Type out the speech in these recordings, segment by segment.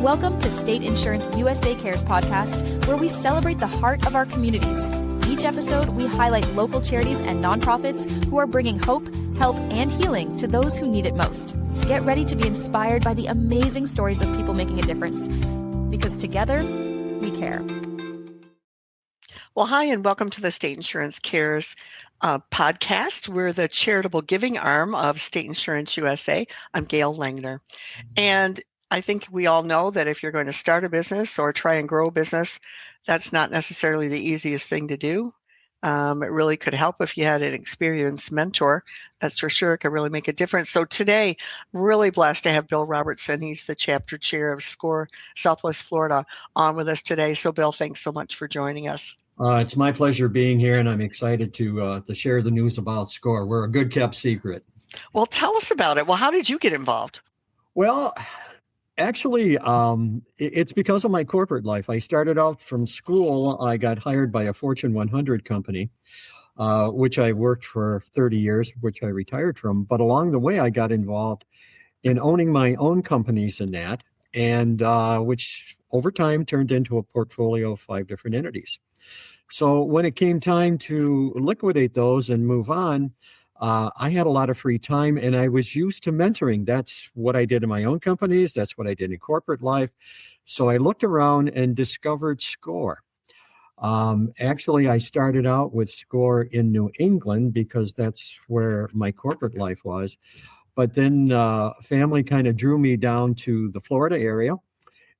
Welcome to State Insurance USA Cares podcast, where we celebrate the heart of our communities. Each episode, we highlight local charities and nonprofits who are bringing hope, help, and healing to those who need it most. Get ready to be inspired by the amazing stories of people making a difference, because together, we care. Well, hi, and welcome to the State Insurance Cares podcast. We're the charitable giving arm of State Insurance USA. I'm Gail Langner. And I think we all know that if you're going to start a business or try and grow a business, that's not necessarily the easiest thing to do. It really could help if you had an experienced mentor. That's for sure. It could really make a difference. So today, really blessed to have Bill Robertson. He's the chapter chair of S-corp Southwest Florida on with us today. So Bill, thanks so much for joining us. It's my pleasure being here, and I'm excited to share the news about S-corp. We're a good kept secret. Well, tell us about it. Well, how did you get involved? Well, actually, it's because of my corporate life. I started out from school. I got hired by a Fortune 100 company, which I worked for 30 years, which I retired from. But along the way, I got involved in owning my own companies in that, and which over time turned into a portfolio of 5 different entities. So when it came time to liquidate those and move on, I had a lot of free time, and I was used to mentoring. That's what I did in my own companies. That's what I did in corporate life. So I looked around and discovered S-corp. Actually, I started out with S-corp in New England because that's where my corporate life was. But then family kind of drew me down to the Florida area.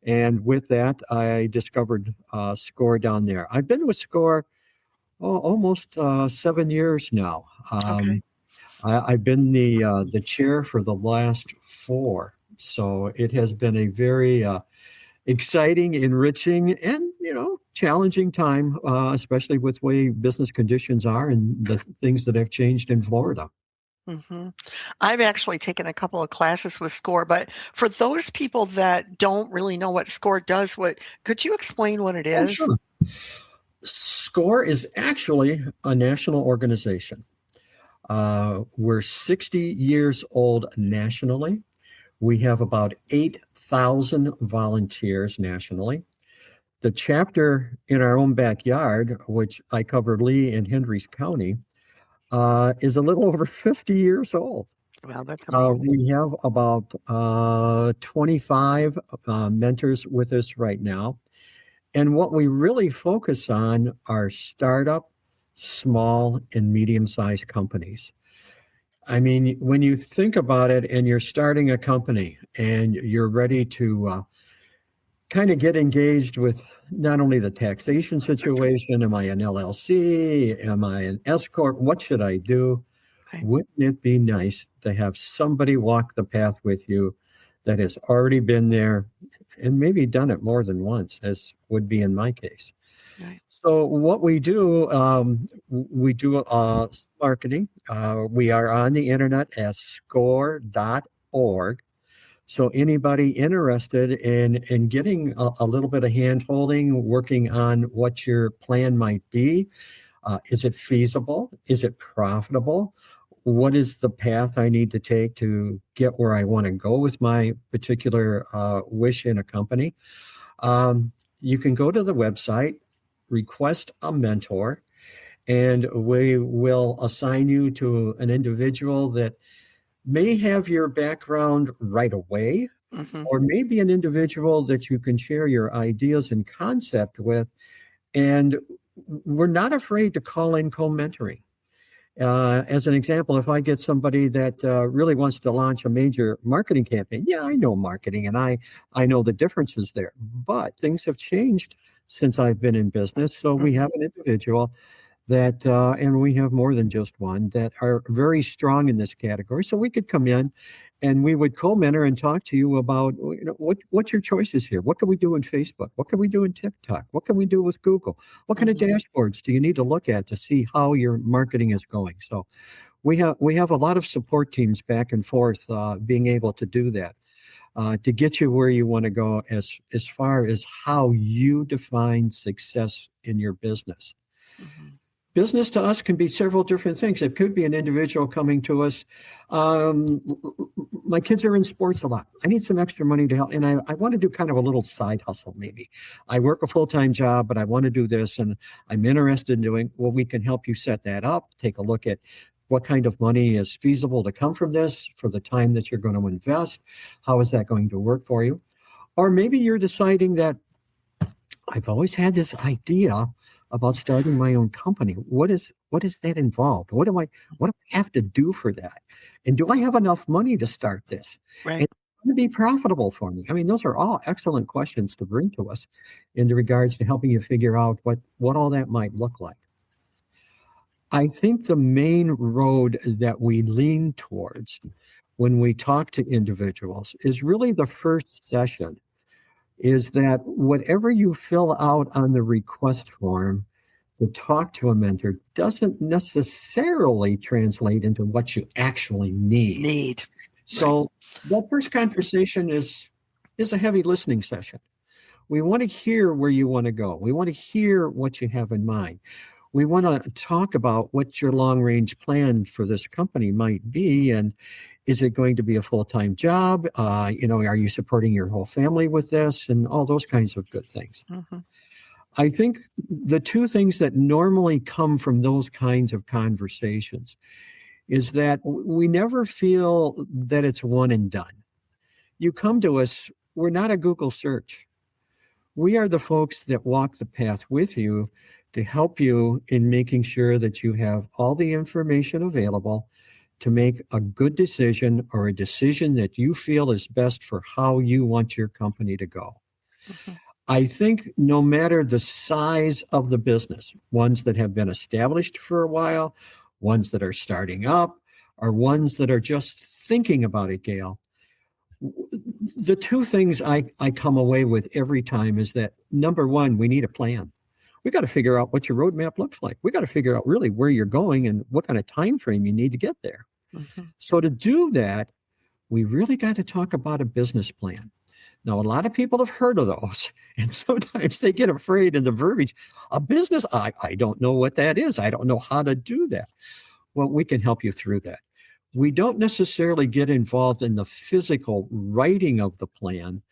And with that, I discovered S-corp down there. I've been with S-corp almost 7 years now. Okay. I've been the chair for the last 4. So it has been a very exciting, enriching, and, challenging time, especially with the way business conditions are and the things that have changed in Florida. Mm-hmm. I've actually taken a couple of classes with S-corp, but for those people that don't really know what S-corp does, could you explain what it is? Oh, sure. S-corp is actually a national organization. We're 60 years old nationally. We have about 8,000 volunteers nationally. The chapter in our own backyard, which I cover Lee and Hendry County, is a little over 50 years old. Wow, that's amazing. We have about 25 mentors with us right now. And what we really focus on are startup, small, and medium-sized companies. I mean, when you think about it and you're starting a company and you're ready to kind of get engaged with not only the taxation situation, am I an LLC, am I an S-corp, what should I do? Okay. Wouldn't it be nice to have somebody walk the path with you that has already been there and maybe done it more than once, as would be in my case? Right. So what we do marketing. We are on the internet at S-corp.org. So anybody interested in getting a little bit of hand-holding, working on what your plan might be, is it feasible? Is it profitable? What is the path I need to take to get where I want to go with my particular wish in a company? You can go to the website, request a mentor, and we will assign you to an individual that may have your background right away, Mm-hmm. or maybe an individual that you can share your ideas and concept with. And we're not afraid to call in co-mentoring. As an example, if I get somebody that really wants to launch a major marketing campaign, yeah, I know marketing and I know the differences there, but things have changed since I've been in business. So we have an individual that, and we have more than just one, that are very strong in this category. So we could come in and we would co-mentor and talk to you about, what's your choices here? What can we do in Facebook? What can we do in TikTok? What can we do with Google? What kind of dashboards do you need to look at to see how your marketing is going? So we have a lot of support teams back and forth, being able to do that, to get you where you want to go as far as how you define success in your business. Mm-hmm. Business to us can be several different things. It could be an individual coming to us. My kids are in sports a lot. I need some extra money to help. And I want to do kind of a little side hustle, maybe. I work a full-time job, but I want to do this. And I'm interested in doing, well, we can help you set that up. Take a look at what kind of money is feasible to come from this for the time that you're going to invest. How is that going to work for you? Or maybe you're deciding that I've always had this idea about starting my own company. What is that involved? What do I have to do for that? And do I have enough money to start this? Right. And it's going to be profitable for me. I mean, those are all excellent questions to bring to us in regards to helping you figure out what all that might look like. I think the main road that we lean towards when we talk to individuals is really the first session, is that whatever you fill out on the request form to talk to a mentor doesn't necessarily translate into what you actually need. So that first conversation is a heavy listening session. We want to hear where you want to go. We want to hear what you have in mind. We want to talk about what your long-range plan for this company might be, and is it going to be a full-time job? Are you supporting your whole family with this, and all those kinds of good things. Mm-hmm. I think the two things that normally come from those kinds of conversations is that we never feel that it's one and done. You come to us, we're not a Google search. We are the folks that walk the path with you to help you in making sure that you have all the information available to make a good decision, or a decision that you feel is best for how you want your company to go. Mm-hmm. I think no matter the size of the business, ones that have been established for a while, ones that are starting up, or ones that are just thinking about it, Gail, the two things I come away with every time is that, number one, we need a plan. We got to figure out what your roadmap looks like. We got to figure out really where you're going and what kind of time frame you need to get there. Mm-hmm. So to do that, we really got to talk about a business plan. Now, a lot of people have heard of those, and sometimes they get afraid in the verbiage. A business, I don't know what that is. I don't know how to do that. Well, we can help you through that. We don't necessarily get involved in the physical writing of the plan,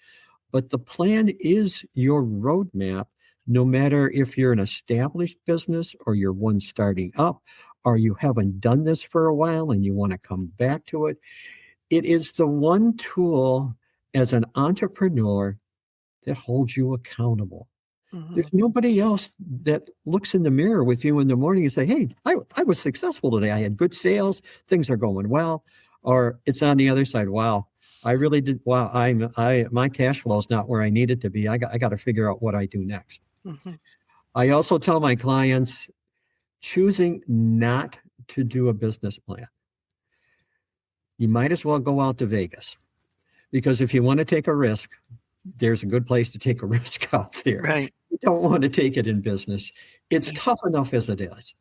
but the plan is your roadmap, no matter if you're an established business or you're one starting up, or you haven't done this for a while and you want to come back to it. It is the one tool as an entrepreneur that holds you accountable. Mm-hmm. There's nobody else that looks in the mirror with you in the morning and say, hey, I was successful today. I had good sales. Things are going well. Or it's on the other side. Wow, I really did. Wow, my cash flow is not where I need it to be. I got to figure out what I do next. Mm-hmm. I also tell my clients, choosing not to do a business plan, you might as well go out to Vegas, because if you want to take a risk, there's a good place to take a risk out there. Right. You don't want to take it in business. It's tough enough as it is.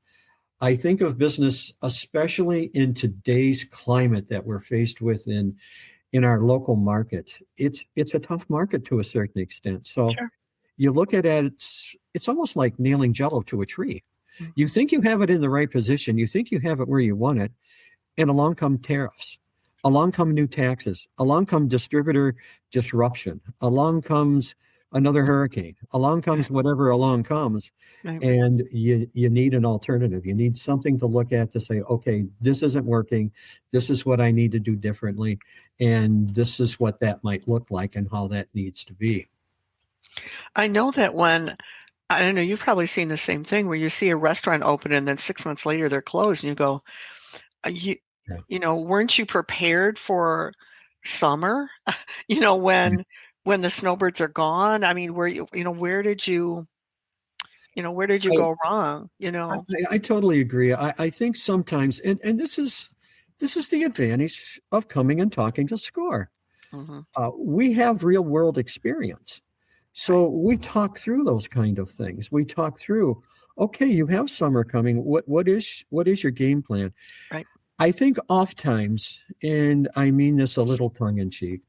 I think of business, especially in today's climate that we're faced with in our local market. It's a tough market to a certain extent. So sure. You look at it, it's almost like nailing Jell-O to a tree. Mm-hmm. You think you have it in the right position. You think you have it where you want it. And along come tariffs. Along come new taxes. Along come distributor disruption. Along comes another hurricane. Along comes whatever along comes. Right. And you need an alternative. You need something to look at to say, okay, this isn't working. This is what I need to do differently. And this is what that might look like and how that needs to be. I know that I don't know, you've probably seen the same thing where you see a restaurant open and then 6 months later they're closed and you go, weren't you prepared for summer? When the snowbirds are gone? I mean, where did you go wrong? I totally agree. I think sometimes, and this is the advantage of coming and talking to SCORE. Mm-hmm. We have real world experience. So we talk through those kind of things. We talk through, okay, you have summer coming. What is your game plan? Right. I think oftentimes, and I mean this a little tongue in cheek,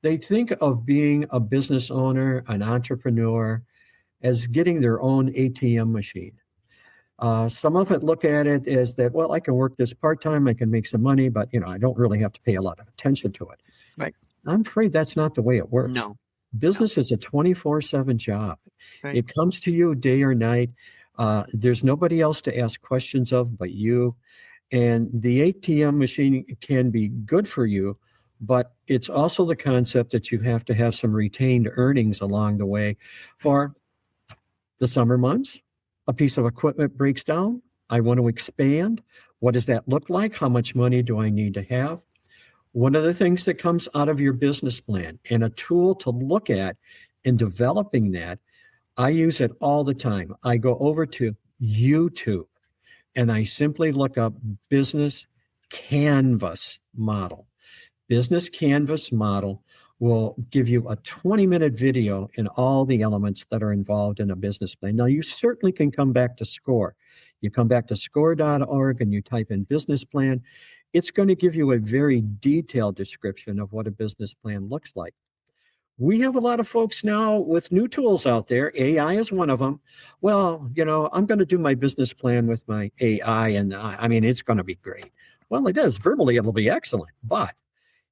they think of being a business owner, an entrepreneur, as getting their own ATM machine. Some of it look at it as that, well, I can work this part-time, I can make some money, but I don't really have to pay a lot of attention to it. Right. I'm afraid that's not the way it works. No. Business is a 24/7 job. Right. It comes to you day or night. There's nobody else to ask questions of but you. And the ATM machine can be good for you, but it's also the concept that you have to have some retained earnings along the way for the summer months. A piece of equipment breaks down. I want to expand. What does that look like? How much money do I need to have? One of the things that comes out of your business plan and a tool to look at in developing that, I use it all the time. I go over to YouTube and I simply look up business canvas model. Business canvas model will give you a 20-minute video in all the elements that are involved in a business plan. Now, you certainly can come back to SCORE. You come back to score.org and you type in business plan. It's going to give you a very detailed description of what a business plan looks like. We have a lot of folks now with new tools out there. AI is one of them. Well, I'm going to do my business plan with my AI, and it's going to be great. Well, it is. Verbally, it'll be excellent, but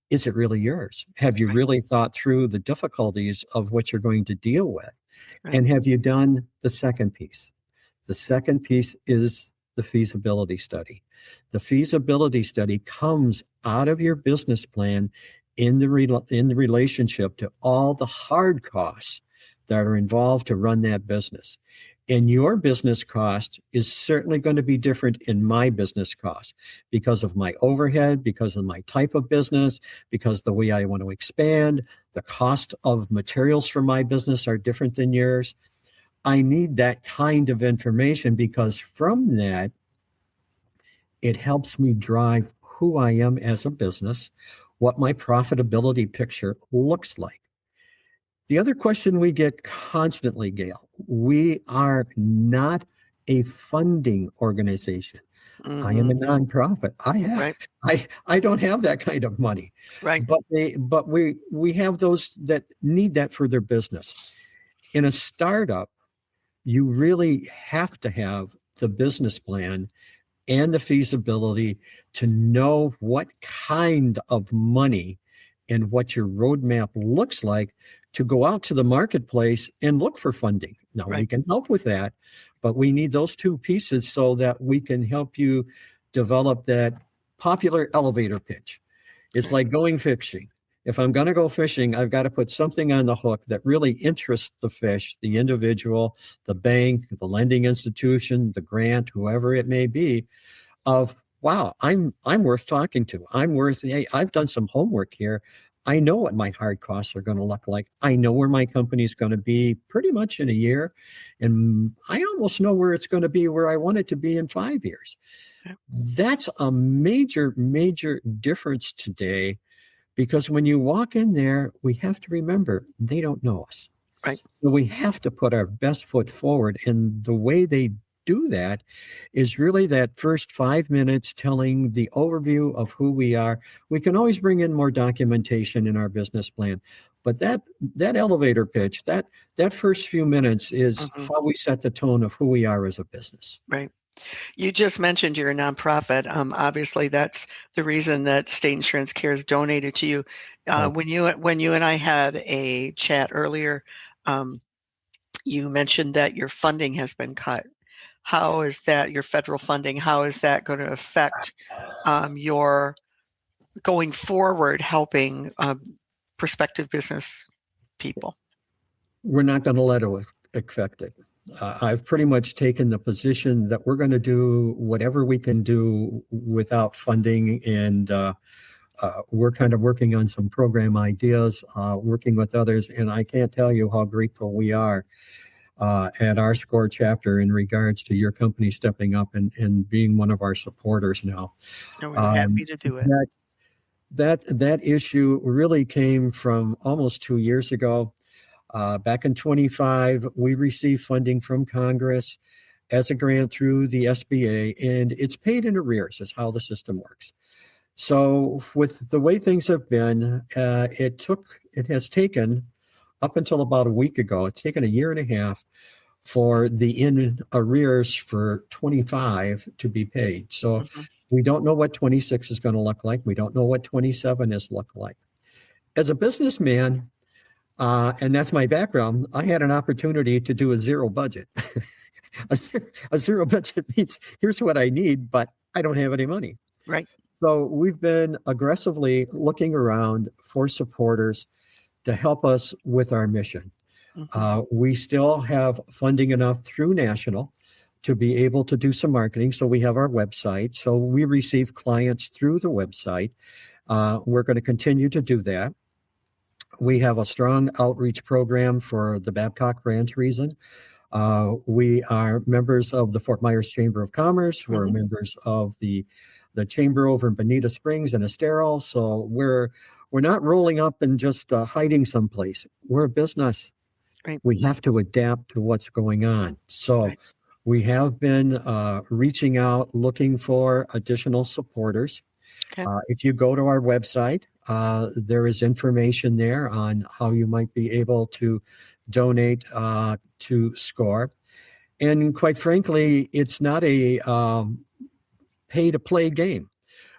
is it really yours? Have you really thought through the difficulties of what you're going to deal with? Right. And have you done the second piece? The second piece is the feasibility study. The feasibility study comes out of your business plan in the relationship to all the hard costs that are involved to run that business. And your business cost is certainly going to be different in my business cost because of my overhead, because of my type of business, because the way I want to expand. The cost of materials for my business are different than yours. I need that kind of information because from that, it helps me drive who I am as a business, what my profitability picture looks like. The other question we get constantly, Gail, we are not a funding organization. Mm-hmm. I am a nonprofit. I don't have that kind of money. Right. But we have those that need that for their business. In a startup, you really have to have the business plan and the feasibility to know what kind of money and what your roadmap looks like to go out to the marketplace and look for funding. Now, we can help with that, but we need those two pieces so that we can help you develop that popular elevator pitch. It's like going fishing. If I'm going to go fishing, I've got to put something on the hook that really interests the fish, the individual, the bank, the lending institution, the grant, whoever it may be, of, wow, I'm worth talking to. Hey, I've done some homework here. I know what my hard costs are going to look like. I know where my company's going to be pretty much in a year. And I almost know where it's going to be where I want it to be in 5 years. That's a major, major difference today, because when you walk in there, we have to remember they don't know us. Right. So we have to put our best foot forward. And the way they do that is really that first 5 minutes telling the overview of who we are. We can always bring in more documentation in our business plan, but that elevator pitch, that first few minutes is how we set the tone of who we are as a business. Right. You just mentioned you're a nonprofit. Obviously, that's the reason that State Insurance Cares donated to you. When you and I had a chat earlier, you mentioned that your funding has been cut. How is that, your federal funding, how is that going to affect your going forward helping prospective business people? We're not going to let it affect it. I've pretty much taken the position that we're going to do whatever we can do without funding, and we're kind of working on some program ideas, working with others, and I can't tell you how grateful we are at our SCORE chapter in regards to your company stepping up and being one of our supporters now. And we're happy to do it. That issue really came from almost 2 years ago. Back in 25, we received funding from Congress as a grant through the SBA, and it's paid in arrears is how the system works. So with the way things have been, it has taken up until about a week ago, it's taken a year and a half for the in arrears for 25 to be paid. So Mhm. we don't know what 26 is going to look like. We don't know what 27 is look like. As a businessman, and that's my background, I had an opportunity to do a zero budget. A zero budget means here's what I need, but I don't have any money. Right. So we've been aggressively looking around for supporters to help us with our mission. Mhm. We still have funding enough through National to be able to do some marketing. So we have our website. So we receive clients through the website. We're going to continue to do that. We have a strong outreach program for the Babcock branch region. We are members of the Fort Myers Chamber of Commerce. We're Mhm. members of the chamber over in Bonita Springs and Estero. So we're not rolling up and just hiding someplace. We're a business. Right. We have to adapt to what's going on. So Right. we have been reaching out, looking for additional supporters. Okay. If you go to our website, there is information there on how you might be able to donate to S-corp. And quite frankly, it's not a pay-to-play game.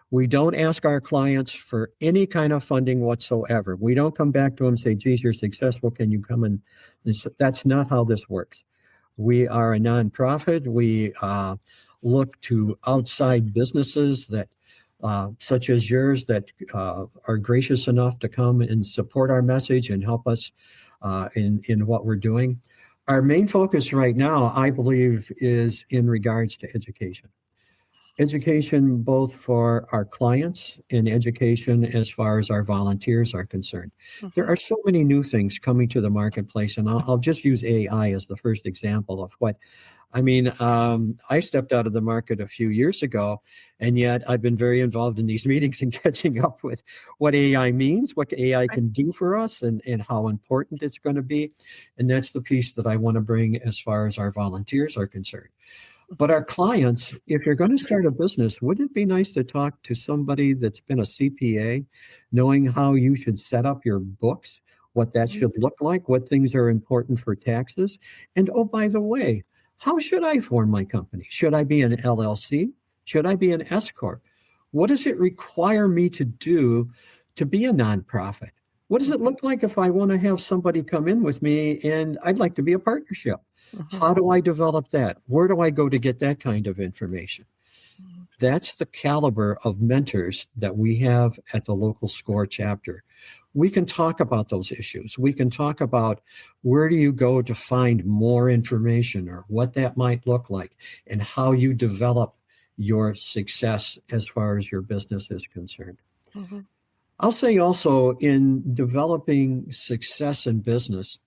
We don't ask our clients for any kind of funding whatsoever. We don't come back to them and say, geez, you're successful. Can you come in? That's not how this works. We are a nonprofit. We look to outside businesses that, such as yours, that are gracious enough to come and support our message and help us in what we're doing. Our main focus right now, I believe, is in regards to education. Education both for our clients and education as far as our volunteers are concerned. There Mhm. are so many new things coming to the marketplace, and I'll just use AI as the first example of what I mean. I stepped out of the market a few years ago, and yet I've been very involved in these meetings and catching up with what AI means, what AI Right. can do for us, and how important it's going to be. And that's the piece that I want to bring as far as our volunteers are concerned. But our clients, if you're going to start a business, wouldn't it be nice to talk to somebody that's been a CPA, knowing how you should set up your books, what that Mhm. should look like, what things are important for taxes? And oh, by the way, how should I form my company? Should I be an LLC? Should I be an S-corp? What does it require me to do to be a nonprofit? What does it Mhm. look like if I want to have somebody come in with me and I'd like to be a partnership? Mhm. How do I develop that? Where do I go to get that kind of information? Mhm. That's the caliber of mentors that we have at the local SCORE chapter. We can talk about those issues. We can talk about where do you go to find more information or what that might look like and how you develop your success as far as your business is concerned. Mhm. I'll say also in developing success in business,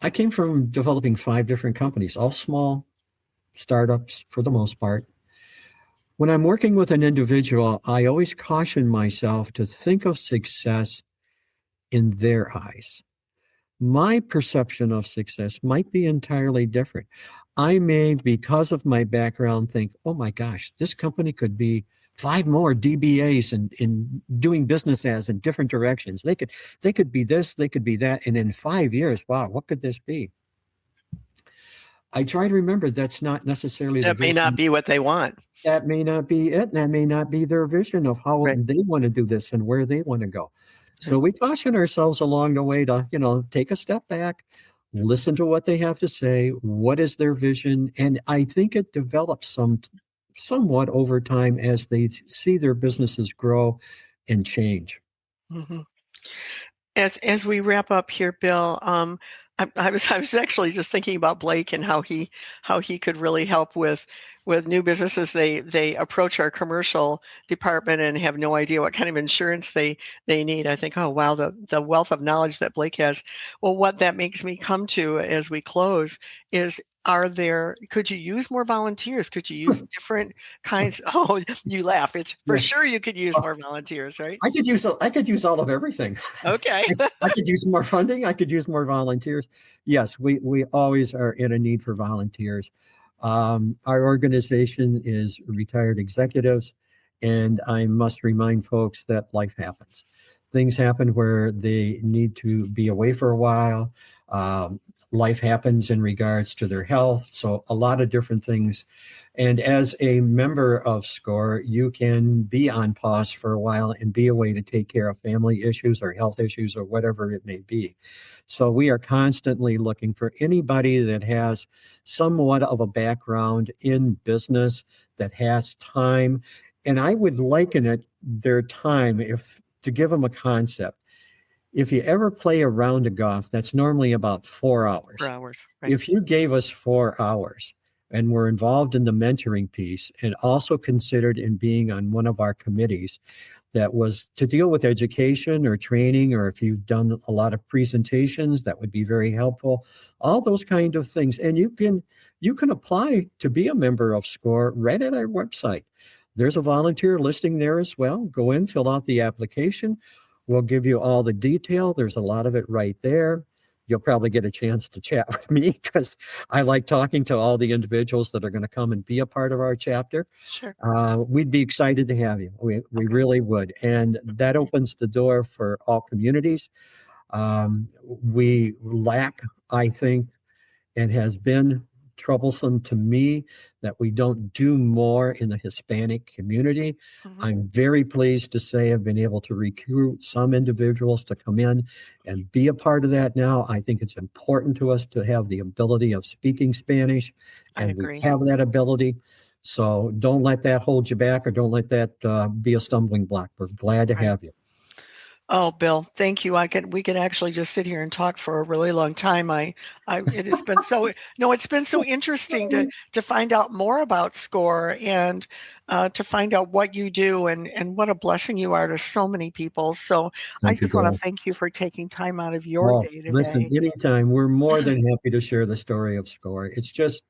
I came from developing 5 different companies, all small startups for the most part. When I'm working with an individual, I always caution myself to think of success in their eyes. My perception of success might be entirely different. I may, because of my background, think, oh my gosh, this company could be 5 more DBAs in doing business as in different directions. They could be this, they could be that. And in 5 years, wow, what could this be? I try to remember that's not necessarily the That may not vision. be what they want. That may not be it. That may not be their vision of how Right. they want to do this and where they want to go. So Right. we caution ourselves along the way to, take a step back, listen to what they have to say. What is their vision? And I think it develops somewhat over time as they see their businesses grow and change. Mhm. As we wrap up here, Bill, I was actually just thinking about Blake and how he could really help with new businesses. They approach our commercial department and have no idea what kind of insurance they need. I think, oh wow, the wealth of knowledge that Blake has. Well, what that makes me come to as we close is, could you use more volunteers? Could you use different kinds? Oh, you laugh. It's for Yeah. sure you could use more volunteers, right? I could use all of everything. Okay. I could use more funding. I could use more volunteers. Yes, we always are in a need for volunteers. Our organization is retired executives, and I must remind folks that life happens. Things happen where they need to be away for a while. life happens in regards to their health. So a lot of different things. And as a member of S-corp, you can be on pause for a while and be away to take care of family issues or health issues or whatever it may be. So we are constantly looking for anybody that has somewhat of a background in business, that has time. And I would liken their time, to give them a concept. If you ever play a round of golf, that's normally about 4 hours. 4 hours, right. If you gave us 4 hours and were involved in the mentoring piece and also considered in being on one of our committees that was to deal with education or training, or if you've done a lot of presentations, that would be very helpful. All those kind of things. And you can apply to be a member of S-corp right at our website. There's a volunteer listing there as well. Go in, fill out the application. We'll give you all the detail. There's a lot of it right there. You'll probably get a chance to chat with me because I like talking to all the individuals that are going to come and be a part of our chapter. Sure. We'd be excited to have you. We really would. And that opens the door for all communities. We lack, I think, and has been troublesome to me that we don't do more in the Hispanic community. Mm-hmm. I'm very pleased to say I've been able to recruit some individuals to come in and be a part of that now. I think it's important to us to have the ability of speaking Spanish, and we have that ability. So don't let that hold you back, or don't let that be a stumbling block. We're glad to have you. Oh, Bill, thank you. We could actually just sit here and talk for a really long time. It has been it's been so interesting to find out more about S-corp and to find out what you do and what a blessing you are to so many people. So I just want to thank you for taking time out of your day today. Listen, anytime. We're more than happy to share the story of S-corp. It's just,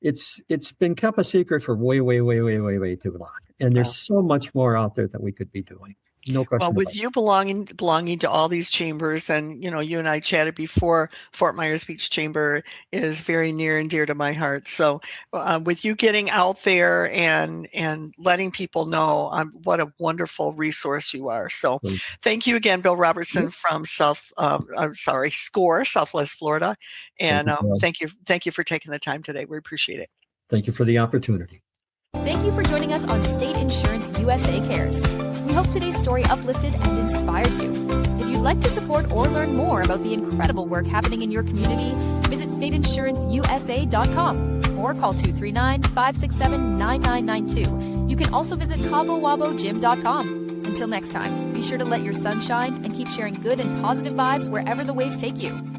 it's been kept a secret for way, way, way, way, way, way too long. And there's so much more out there that we could be doing. No question. Well, with you belonging to all these chambers, and you and I chatted before, Fort Myers Beach Chamber is very near and dear to my heart. So with you getting out there and letting people know what a wonderful resource you are. So thank you again, Bill Robertson from S-corp, Southwest Florida. And thank you for taking the time today. We appreciate it. Thank you for the opportunity. Thank you for joining us on State Insurance USA Cares. We hope today's story uplifted and inspired you. If you'd like to support or learn more about the incredible work happening in your community, visit stateinsuranceusa.com or call 239-567-9992. You can also visit CaboWaboGym.com. Until next time, be sure to let your sun shine and keep sharing good and positive vibes wherever the waves take you.